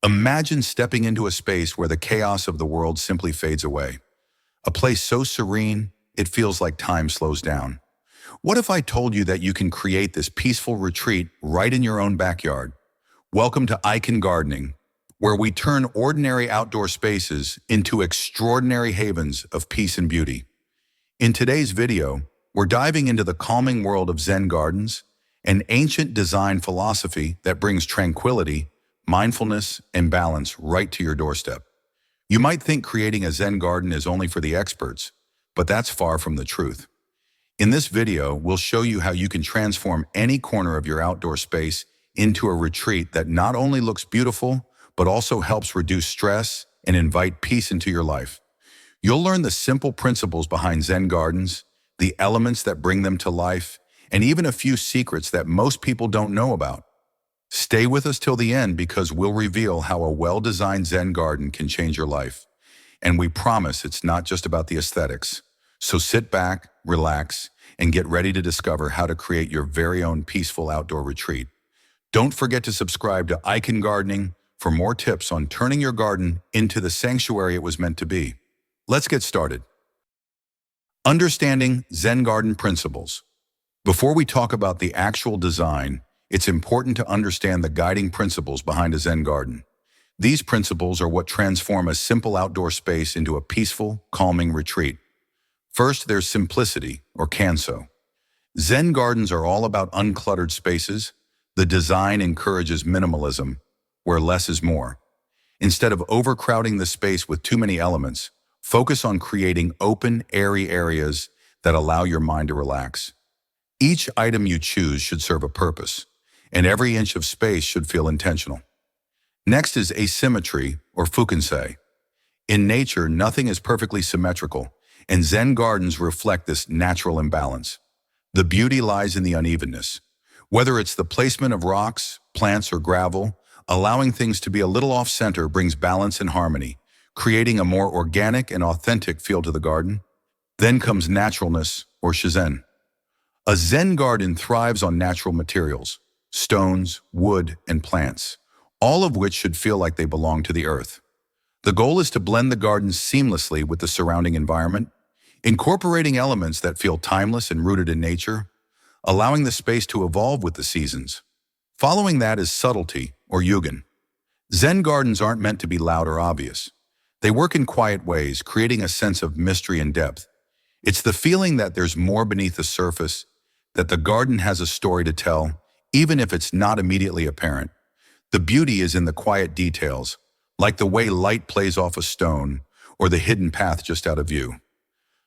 Imagine stepping into a space where the chaos of the world simply fades away. A place so serene, it feels like time slows down. What if I told you that you can create this peaceful retreat right in your own backyard? Welcome to IcanGardening, where we turn ordinary outdoor spaces into extraordinary havens of peace and beauty. In today's video, we're diving into the calming world of Zen gardens, an ancient design philosophy that brings tranquility, mindfulness, and balance right to your doorstep. You might think creating a Zen garden is only for the experts, but that's far from the truth. In this video, we'll show you how you can transform any corner of your outdoor space into a retreat that not only looks beautiful, but also helps reduce stress and invite peace into your life. You'll learn the simple principles behind Zen gardens, the elements that bring them to life, and even a few secrets that most people don't know about. Stay with us till the end because we'll reveal how a well-designed Zen garden can change your life. And we promise it's not just about the aesthetics. So sit back, relax, and get ready to discover how to create your very own peaceful outdoor retreat. Don't forget to subscribe to IcanGardening for more tips on turning your garden into the sanctuary it was meant to be. Let's get started. Understanding Zen garden principles. Before we talk about the actual design, it's important to understand the guiding principles behind a Zen garden. These principles are what transform a simple outdoor space into a peaceful, calming retreat. First, there's simplicity, or kanso. Zen gardens are all about uncluttered spaces. The design encourages minimalism, where less is more. Instead of overcrowding the space with too many elements, focus on creating open, airy areas that allow your mind to relax. Each item you choose should serve a purpose, and every inch of space should feel intentional. Next is asymmetry, or fukansei. In nature, nothing is perfectly symmetrical, and Zen gardens reflect this natural imbalance. The beauty lies in the unevenness. Whether it's the placement of rocks, plants, or gravel, allowing things to be a little off-center brings balance and harmony, creating a more organic and authentic feel to the garden. Then comes naturalness, or shizen. A Zen garden thrives on natural materials, stones, wood, and plants, all of which should feel like they belong to the earth. The goal is to blend the garden seamlessly with the surrounding environment, incorporating elements that feel timeless and rooted in nature, allowing the space to evolve with the seasons. Following that is subtlety, or yugen. Zen gardens aren't meant to be loud or obvious. They work in quiet ways, creating a sense of mystery and depth. It's the feeling that there's more beneath the surface, that the garden has a story to tell, even if it's not immediately apparent. The beauty is in the quiet details, like the way light plays off a stone, or the hidden path just out of view.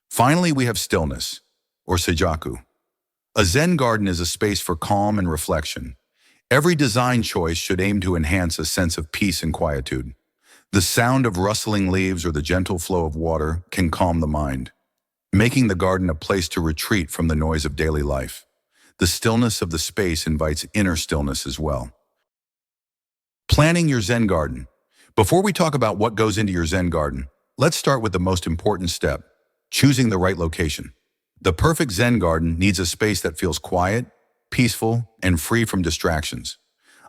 Finally, we have stillness, or seijaku. A Zen garden is a space for calm and reflection. Every design choice should aim to enhance a sense of peace and quietude. The sound of rustling leaves or the gentle flow of water can calm the mind, making the garden a place to retreat from the noise of daily life. The stillness of the space invites inner stillness as well. Planning your Zen garden. Before we talk about what goes into your Zen garden, let's start with the most important step, choosing the right location. The perfect Zen garden needs a space that feels quiet, peaceful, and free from distractions.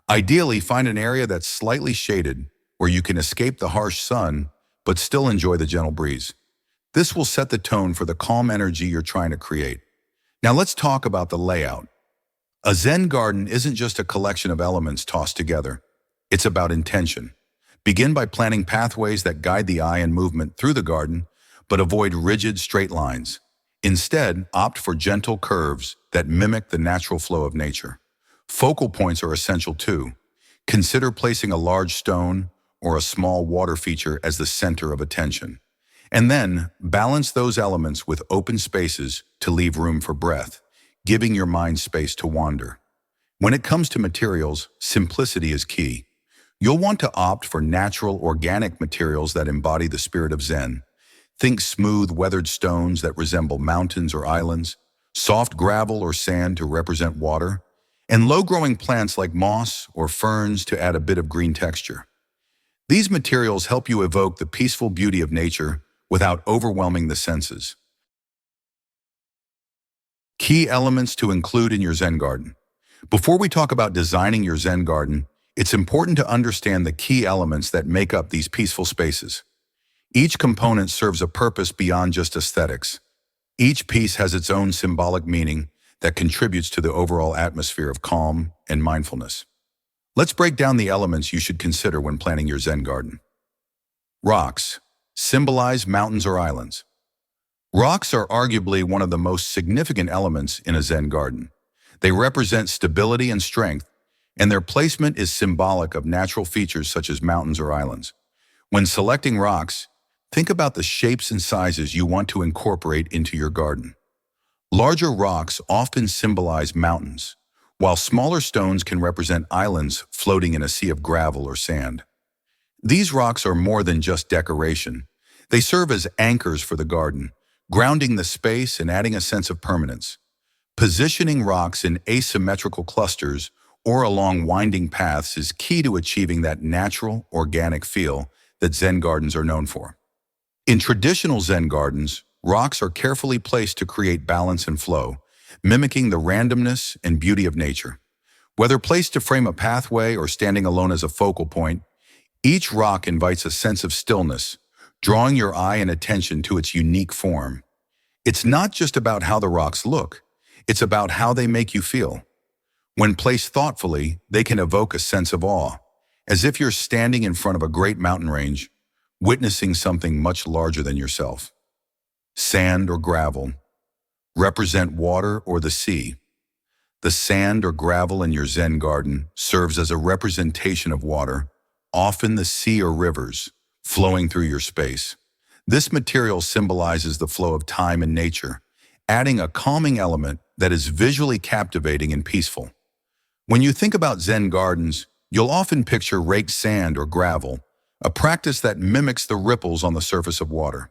Ideally, find an area that's slightly shaded, where you can escape the harsh sun, but still enjoy the gentle breeze. This will set the tone for the calm energy you're trying to create. Now let's talk about the layout. A Zen garden isn't just a collection of elements tossed together. It's about intention. Begin by planning pathways that guide the eye and movement through the garden, but avoid rigid straight lines. Instead, opt for gentle curves that mimic the natural flow of nature. Focal points are essential too. Consider placing a large stone or a small water feature as the center of attention. And then, balance those elements with open spaces to leave room for breath, giving your mind space to wander. When it comes to materials, simplicity is key. You'll want to opt for natural, organic materials that embody the spirit of Zen. Think smooth, weathered stones that resemble mountains or islands, soft gravel or sand to represent water, and low-growing plants like moss or ferns to add a bit of green texture. These materials help you evoke the peaceful beauty of nature without overwhelming the senses. Key elements to include in your Zen garden. Before we talk about designing your Zen garden, it's important to understand the key elements that make up these peaceful spaces. Each component serves a purpose beyond just aesthetics. Each piece has its own symbolic meaning that contributes to the overall atmosphere of calm and mindfulness. Let's break down the elements you should consider when planning your Zen garden. Rocks symbolize mountains or islands. Rocks are arguably one of the most significant elements in a Zen garden. They represent stability and strength, and their placement is symbolic of natural features such as mountains or islands. When selecting rocks, think about the shapes and sizes you want to incorporate into your garden. Larger rocks often symbolize mountains, while smaller stones can represent islands floating in a sea of gravel or sand. These rocks are more than just decoration. They serve as anchors for the garden, grounding the space and adding a sense of permanence. Positioning rocks in asymmetrical clusters or along winding paths is key to achieving that natural, organic feel that Zen gardens are known for. In traditional Zen gardens, rocks are carefully placed to create balance and flow, mimicking the randomness and beauty of nature. Whether placed to frame a pathway or standing alone as a focal point, each rock invites a sense of stillness, drawing your eye and attention to its unique form. It's not just about how the rocks look, it's about how they make you feel. When placed thoughtfully, they can evoke a sense of awe, as if you're standing in front of a great mountain range, witnessing something much larger than yourself. Sand or gravel represent water or the sea. The sand or gravel in your Zen garden serves as a representation of water, often the sea or rivers, flowing through your space. This material symbolizes the flow of time and nature, adding a calming element that is visually captivating and peaceful. When you think about Zen gardens, you'll often picture raked sand or gravel, a practice that mimics the ripples on the surface of water.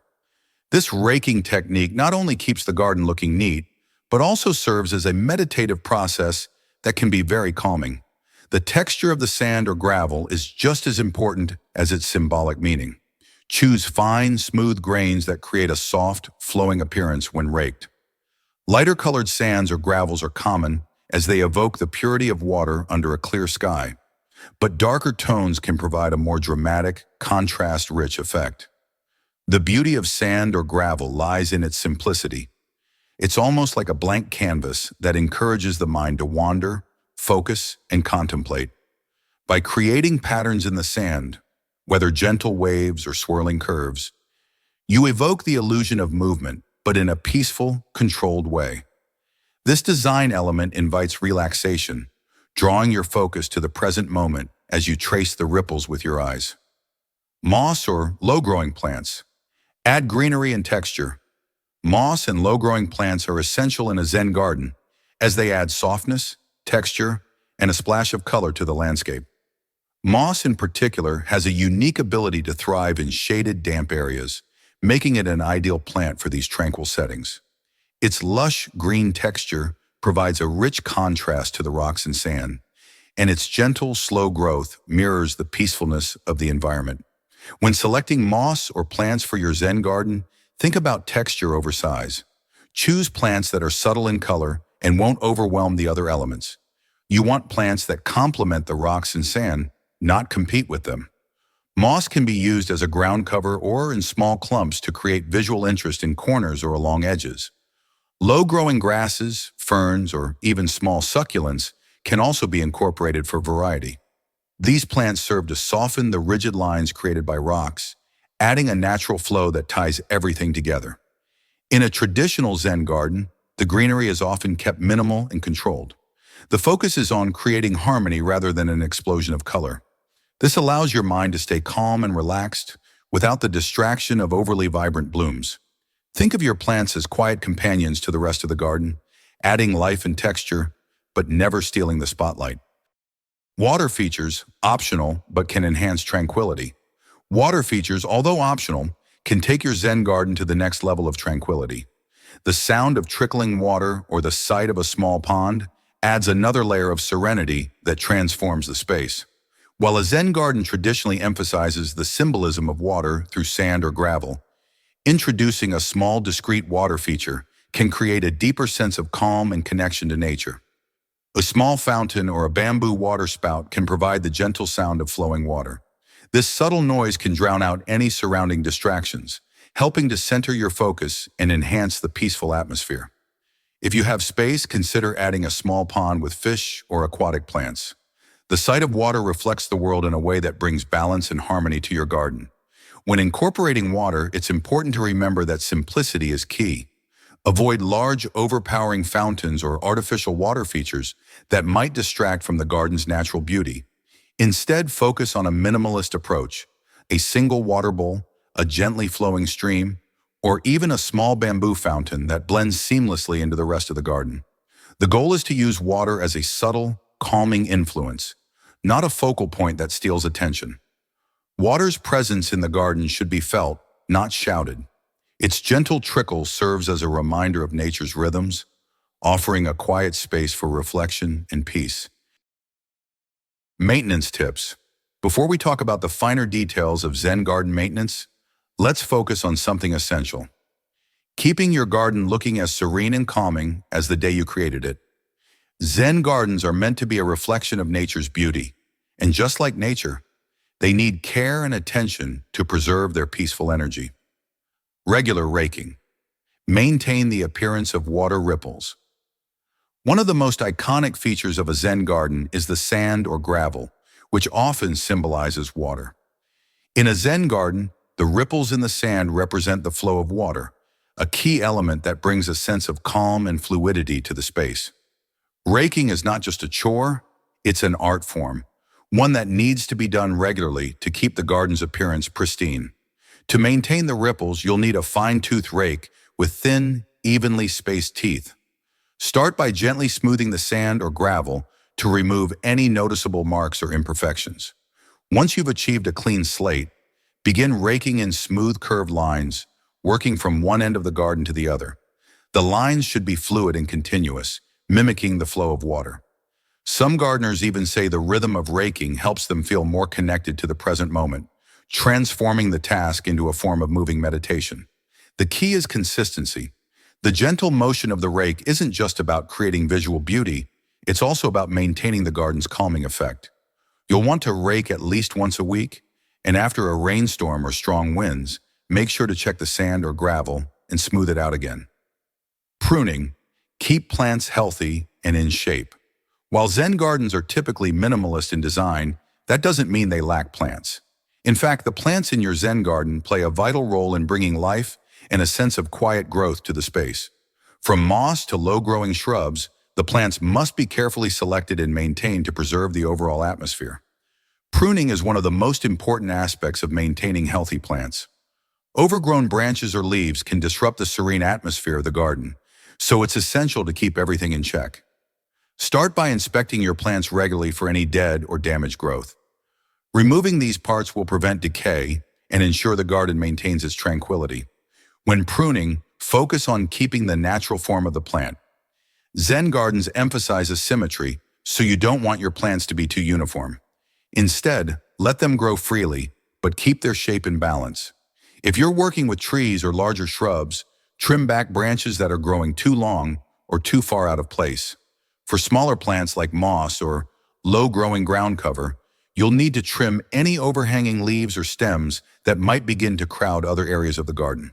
This raking technique not only keeps the garden looking neat, but also serves as a meditative process that can be very calming. The texture of the sand or gravel is just as important as its symbolic meaning. Choose fine, smooth grains that create a soft, flowing appearance when raked. Lighter colored sands or gravels are common as they evoke the purity of water under a clear sky, but darker tones can provide a more dramatic, contrast-rich effect. The beauty of sand or gravel lies in its simplicity. It's almost like a blank canvas that encourages the mind to wander, focus, and contemplate. By creating patterns in the sand, whether gentle waves or swirling curves, you evoke the illusion of movement, but in a peaceful, controlled way. This design element invites relaxation, drawing your focus to the present moment as you trace the ripples with your eyes. Moss or low-growing plants add greenery and texture. Moss and low-growing plants are essential in a Zen garden as they add softness, texture, and a splash of color to the landscape. Moss in particular has a unique ability to thrive in shaded, damp areas, making it an ideal plant for these tranquil settings. Its lush green texture provides a rich contrast to the rocks and sand, and its gentle, slow growth mirrors the peacefulness of the environment. When selecting moss or plants for your Zen garden, think about texture over size. Choose plants that are subtle in color and won't overwhelm the other elements. You want plants that complement the rocks and sand, not compete with them. Moss can be used as a ground cover or in small clumps to create visual interest in corners or along edges. Low-growing grasses, ferns, or even small succulents can also be incorporated for variety. These plants serve to soften the rigid lines created by rocks, adding a natural flow that ties everything together. In a traditional Zen garden, the greenery is often kept minimal and controlled. The focus is on creating harmony rather than an explosion of color. This allows your mind to stay calm and relaxed without the distraction of overly vibrant blooms. Think of your plants as quiet companions to the rest of the garden, adding life and texture, but never stealing the spotlight. Water features, optional, but can enhance tranquility. Water features, although optional, can take your Zen garden to the next level of tranquility. The sound of trickling water or the sight of a small pond adds another layer of serenity that transforms the space. While a Zen garden traditionally emphasizes the symbolism of water through sand or gravel, introducing a small, discrete water feature can create a deeper sense of calm and connection to nature. A small fountain or a bamboo water spout can provide the gentle sound of flowing water. This subtle noise can drown out any surrounding distractions, helping to center your focus and enhance the peaceful atmosphere. If you have space, consider adding a small pond with fish or aquatic plants. The sight of water reflects the world in a way that brings balance and harmony to your garden. When incorporating water, it's important to remember that simplicity is key. Avoid large, overpowering fountains or artificial water features that might distract from the garden's natural beauty. Instead, focus on a minimalist approach, a single water bowl, a gently flowing stream, or even a small bamboo fountain that blends seamlessly into the rest of the garden. The goal is to use water as a subtle, calming influence, not a focal point that steals attention. Water's presence in the garden should be felt, not shouted. Its gentle trickle serves as a reminder of nature's rhythms, offering a quiet space for reflection and peace. Maintenance tips. Before we talk about the finer details of Zen garden maintenance, let's focus on something essential. Keeping your garden looking as serene and calming as the day you created it. Zen gardens are meant to be a reflection of nature's beauty, and just like nature, they need care and attention to preserve their peaceful energy. Regular raking. Maintain the appearance of water ripples. One of the most iconic features of a Zen garden is the sand or gravel, which often symbolizes water. In a Zen garden, the ripples in the sand represent the flow of water, a key element that brings a sense of calm and fluidity to the space. Raking is not just a chore, it's an art form, one that needs to be done regularly to keep the garden's appearance pristine. To maintain the ripples, you'll need a fine-tooth rake with thin, evenly spaced teeth. Start by gently smoothing the sand or gravel to remove any noticeable marks or imperfections. Once you've achieved a clean slate, begin raking in smooth curved lines, working from one end of the garden to the other. The lines should be fluid and continuous, mimicking the flow of water. Some gardeners even say the rhythm of raking helps them feel more connected to the present moment, transforming the task into a form of moving meditation. The key is consistency. The gentle motion of the rake isn't just about creating visual beauty, it's also about maintaining the garden's calming effect. You'll want to rake at least once a week, and after a rainstorm or strong winds, make sure to check the sand or gravel and smooth it out again. Pruning. Keep plants healthy and in shape. While Zen gardens are typically minimalist in design, that doesn't mean they lack plants. In fact, the plants in your Zen garden play a vital role in bringing life and a sense of quiet growth to the space. From moss to low-growing shrubs, the plants must be carefully selected and maintained to preserve the overall atmosphere. Pruning is one of the most important aspects of maintaining healthy plants. Overgrown branches or leaves can disrupt the serene atmosphere of the garden, so it's essential to keep everything in check. Start by inspecting your plants regularly for any dead or damaged growth. Removing these parts will prevent decay and ensure the garden maintains its tranquility. When pruning, focus on keeping the natural form of the plant. Zen gardens emphasize symmetry, so you don't want your plants to be too uniform. Instead, let them grow freely, but keep their shape in balance. If you're working with trees or larger shrubs, trim back branches that are growing too long or too far out of place. For smaller plants like moss or low-growing ground cover, you'll need to trim any overhanging leaves or stems that might begin to crowd other areas of the garden.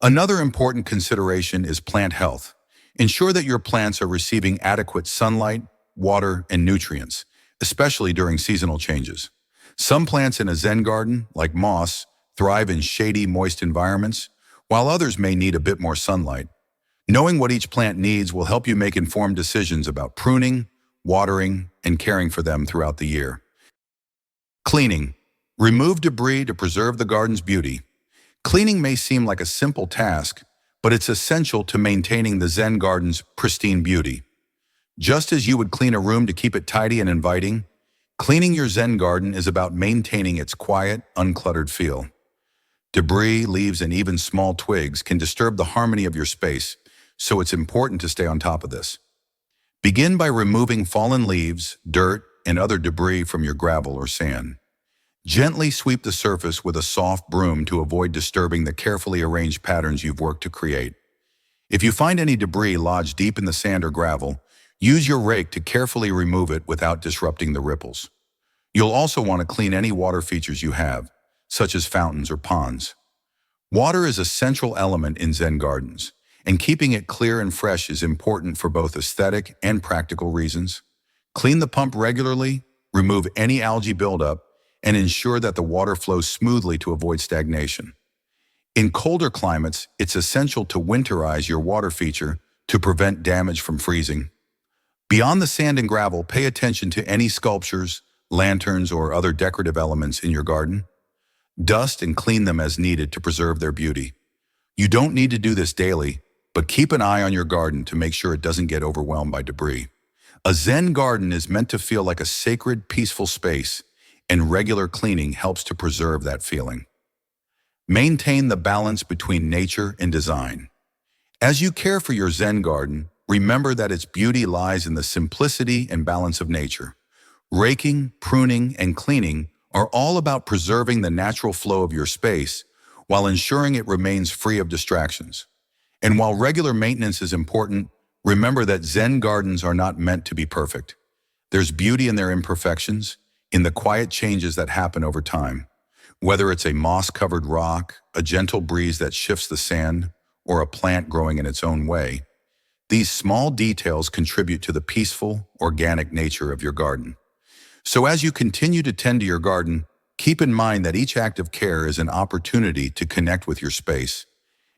Another important consideration is plant health. Ensure that your plants are receiving adequate sunlight, water, and nutrients, especially during seasonal changes. Some plants in a Zen garden, like moss, thrive in shady, moist environments, while others may need a bit more sunlight. Knowing what each plant needs will help you make informed decisions about pruning, watering, and caring for them throughout the year. Cleaning. Remove debris to preserve the garden's beauty. Cleaning may seem like a simple task, but it's essential to maintaining the Zen garden's pristine beauty. Just as you would clean a room to keep it tidy and inviting, cleaning your Zen garden is about maintaining its quiet, uncluttered feel. Debris, leaves, and even small twigs can disturb the harmony of your space, so it's important to stay on top of this. Begin by removing fallen leaves, dirt, and other debris from your gravel or sand. Gently sweep the surface with a soft broom to avoid disturbing the carefully arranged patterns you've worked to create. If you find any debris lodged deep in the sand or gravel, Use your rake to carefully remove it without disrupting the ripples. You'll also want to clean any water features you have, such as fountains or ponds. Water is a central element in Zen gardens, and keeping it clear and fresh is important for both aesthetic and practical reasons. Clean the pump regularly, remove any algae buildup, and ensure that the water flows smoothly to avoid stagnation. In colder climates, it's essential to winterize your water feature to prevent damage from freezing. Beyond the sand and gravel, pay attention to any sculptures, lanterns, or other decorative elements in your garden. Dust and clean them as needed to preserve their beauty. You don't need to do this daily, but keep an eye on your garden to make sure it doesn't get overwhelmed by debris. A Zen garden is meant to feel like a sacred, peaceful space, and regular cleaning helps to preserve that feeling. Maintain the balance between nature and design. As you care for your Zen garden, remember that its beauty lies in the simplicity and balance of nature. Raking, pruning, and cleaning are all about preserving the natural flow of your space while ensuring it remains free of distractions. And while regular maintenance is important, remember that Zen gardens are not meant to be perfect. There's beauty in their imperfections, in the quiet changes that happen over time. Whether it's a moss-covered rock, a gentle breeze that shifts the sand, or a plant growing in its own way, these small details contribute to the peaceful, organic nature of your garden. So as you continue to tend to your garden, keep in mind that each act of care is an opportunity to connect with your space,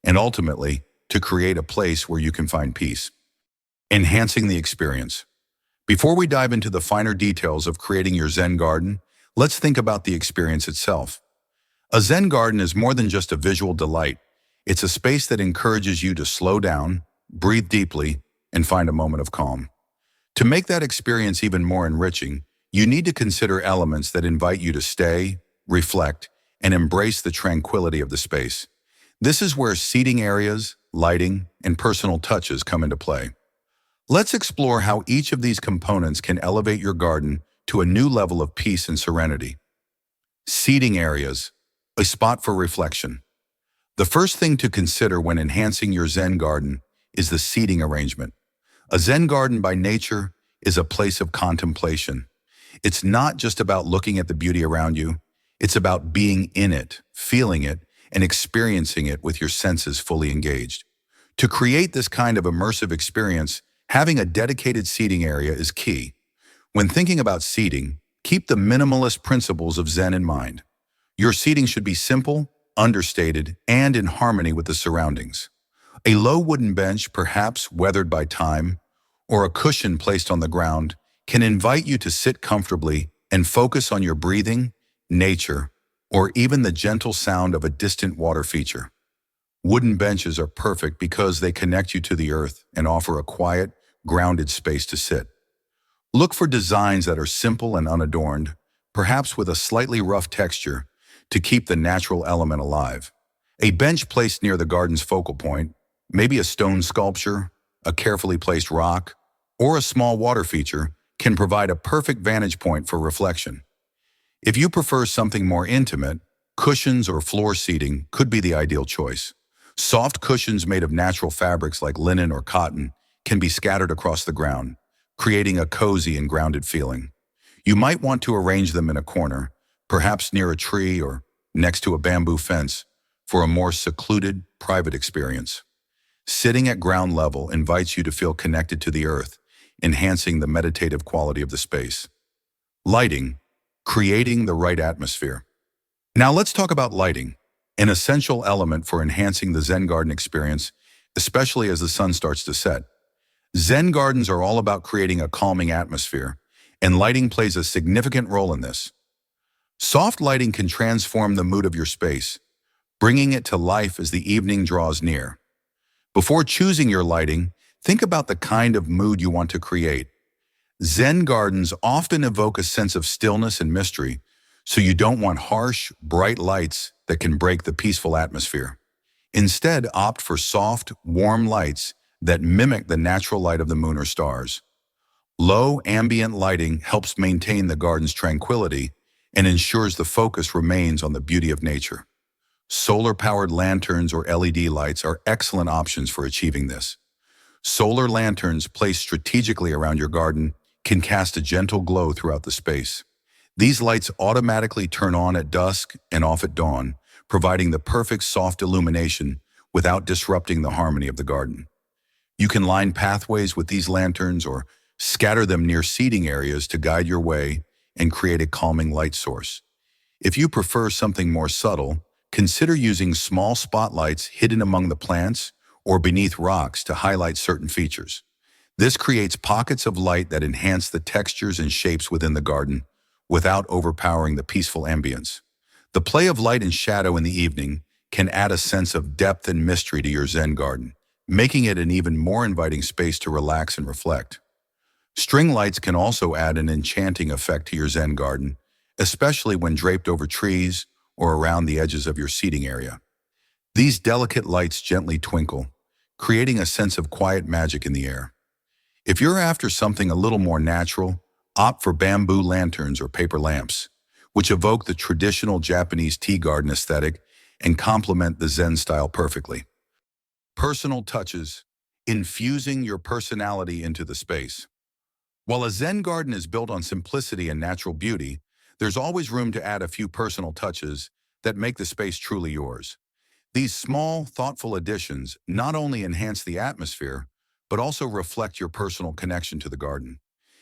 and ultimately, to create a place where you can find peace. Enhancing the experience. Before we dive into the finer details of creating your Zen garden, let's think about the experience itself. A Zen garden is more than just a visual delight. It's a space that encourages you to slow down, breathe deeply, and find a moment of calm. To make that experience even more enriching, you need to consider elements that invite you to stay, reflect, and embrace the tranquility of the space. This is where seating areas, lighting, and personal touches come into play. Let's explore how each of these components can elevate your garden to a new level of peace and serenity. Seating areas, a spot for reflection. The first thing to consider when enhancing your Zen garden is the seating arrangement. A Zen garden by nature is a place of contemplation. It's not just about looking at the beauty around you, it's about being in it, feeling it, and experiencing it with your senses fully engaged. To create this kind of immersive experience, having a dedicated seating area is key. When thinking about seating, keep the minimalist principles of Zen in mind. Your seating should be simple, understated, and in harmony with the surroundings. A low wooden bench, perhaps weathered by time, or a cushion placed on the ground, can invite you to sit comfortably and focus on your breathing, nature, or even the gentle sound of a distant water feature. Wooden benches are perfect because they connect you to the earth and offer a quiet, grounded space to sit. Look for designs that are simple and unadorned, perhaps with a slightly rough texture, to keep the natural element alive. A bench placed near the garden's focal point, maybe a stone sculpture, a carefully placed rock, or a small water feature, can provide a perfect vantage point for reflection. If you prefer something more intimate, cushions or floor seating could be the ideal choice. Soft cushions made of natural fabrics like linen or cotton can be scattered across the ground, creating a cozy and grounded feeling. You might want to arrange them in a corner, perhaps near a tree or next to a bamboo fence, for a more secluded, private experience. Sitting at ground level invites you to feel connected to the earth, enhancing the meditative quality of the space. Lighting, creating the right atmosphere. Now let's talk about lighting, an essential element for enhancing the Zen garden experience, especially as the sun starts to set. Zen gardens are all about creating a calming atmosphere, and lighting plays a significant role in this. Soft lighting can transform the mood of your space, bringing it to life as the evening draws near. Before choosing your lighting, think about the kind of mood you want to create. Zen gardens often evoke a sense of stillness and mystery, so you don't want harsh, bright lights that can break the peaceful atmosphere. Instead, opt for soft, warm lights that mimic the natural light of the moon or stars. Low ambient lighting helps maintain the garden's tranquility and ensures the focus remains on the beauty of nature. Solar-powered lanterns or LED lights are excellent options for achieving this. Solar lanterns placed strategically around your garden can cast a gentle glow throughout the space. These lights automatically turn on at dusk and off at dawn, providing the perfect soft illumination without disrupting the harmony of the garden. You can line pathways with these lanterns or scatter them near seating areas to guide your way and create a calming light source. If you prefer something more subtle, consider using small spotlights hidden among the plants or beneath rocks to highlight certain features. This creates pockets of light that enhance the textures and shapes within the garden without overpowering the peaceful ambience. The play of light and shadow in the evening can add a sense of depth and mystery to your Zen garden, making it an even more inviting space to relax and reflect. String lights can also add an enchanting effect to your Zen garden, especially when draped over trees or around the edges of your seating area. These delicate lights gently twinkle, creating a sense of quiet magic in the air. If you're after something a little more natural, opt for bamboo lanterns or paper lamps, which evoke the traditional Japanese tea garden aesthetic and complement the Zen style perfectly. Personal touches, infusing your personality into the space. While a Zen garden is built on simplicity and natural beauty, there's always room to add a few personal touches that make the space truly yours. These small, thoughtful additions not only enhance the atmosphere, but also reflect your personal connection to the garden.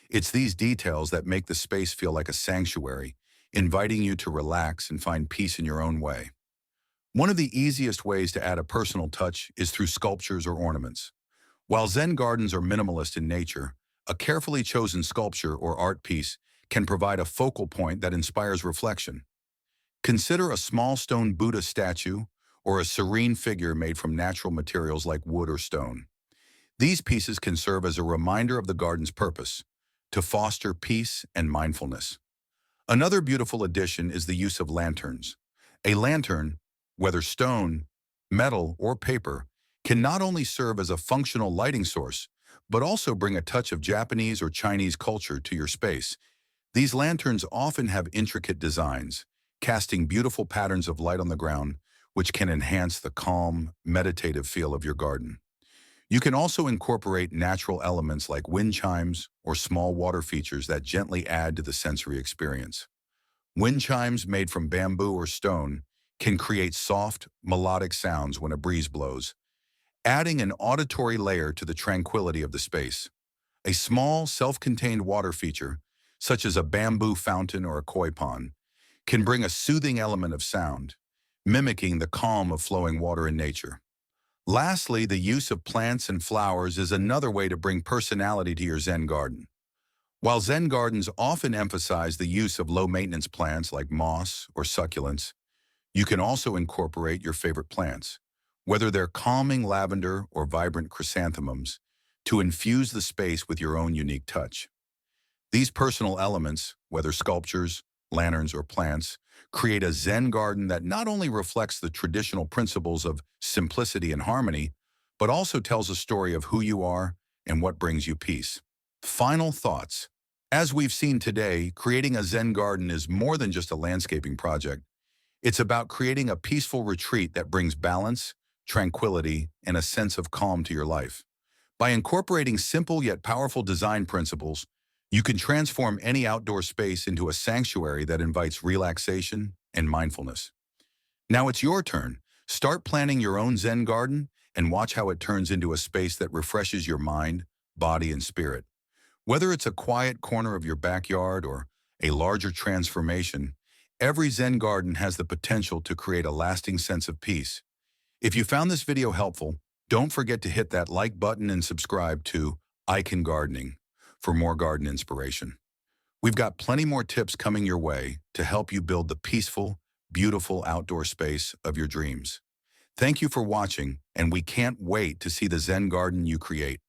It's these details that make the space feel like a sanctuary, inviting you to relax and find peace in your own way. One of the easiest ways to add a personal touch is through sculptures or ornaments. While Zen gardens are minimalist in nature, a carefully chosen sculpture or art piece can provide a focal point that inspires reflection. Consider a small stone Buddha statue or a serene figure made from natural materials like wood or stone. These pieces can serve as a reminder of the garden's purpose, to foster peace and mindfulness. Another beautiful addition is the use of lanterns. A lantern, whether stone, metal, or paper, can not only serve as a functional lighting source, but also bring a touch of Japanese or Chinese culture to your space. These lanterns often have intricate designs, casting beautiful patterns of light on the ground, which can enhance the calm, meditative feel of your garden. You can also incorporate natural elements like wind chimes or small water features that gently add to the sensory experience. Wind chimes made from bamboo or stone can create soft, melodic sounds when a breeze blows, adding an auditory layer to the tranquility of the space. A small, self-contained water feature, such as a bamboo fountain or a koi pond, can bring a soothing element of sound, mimicking the calm of flowing water in nature. Lastly, the use of plants and flowers is another way to bring personality to your Zen garden. While Zen gardens often emphasize the use of low-maintenance plants like moss or succulents, you can also incorporate your favorite plants, whether they're calming lavender or vibrant chrysanthemums, to infuse the space with your own unique touch. These personal elements, whether sculptures, lanterns, or plants, create a Zen garden that not only reflects the traditional principles of simplicity and harmony, but also tells a story of who you are and what brings you peace. Final thoughts. As we've seen today, creating a Zen garden is more than just a landscaping project. It's about creating a peaceful retreat that brings balance, tranquility, and a sense of calm to your life. By incorporating simple yet powerful design principles, you can transform any outdoor space into a sanctuary that invites relaxation and mindfulness. Now it's your turn. Start planning your own Zen garden and watch how it turns into a space that refreshes your mind, body, and spirit. Whether it's a quiet corner of your backyard or a larger transformation, every Zen garden has the potential to create a lasting sense of peace. If you found this video helpful, don't forget to hit that like button and subscribe to IcanGardening for more garden inspiration. We've got plenty more tips coming your way to help you build the peaceful, beautiful outdoor space of your dreams. Thank you for watching, and we can't wait to see the Zen garden you create.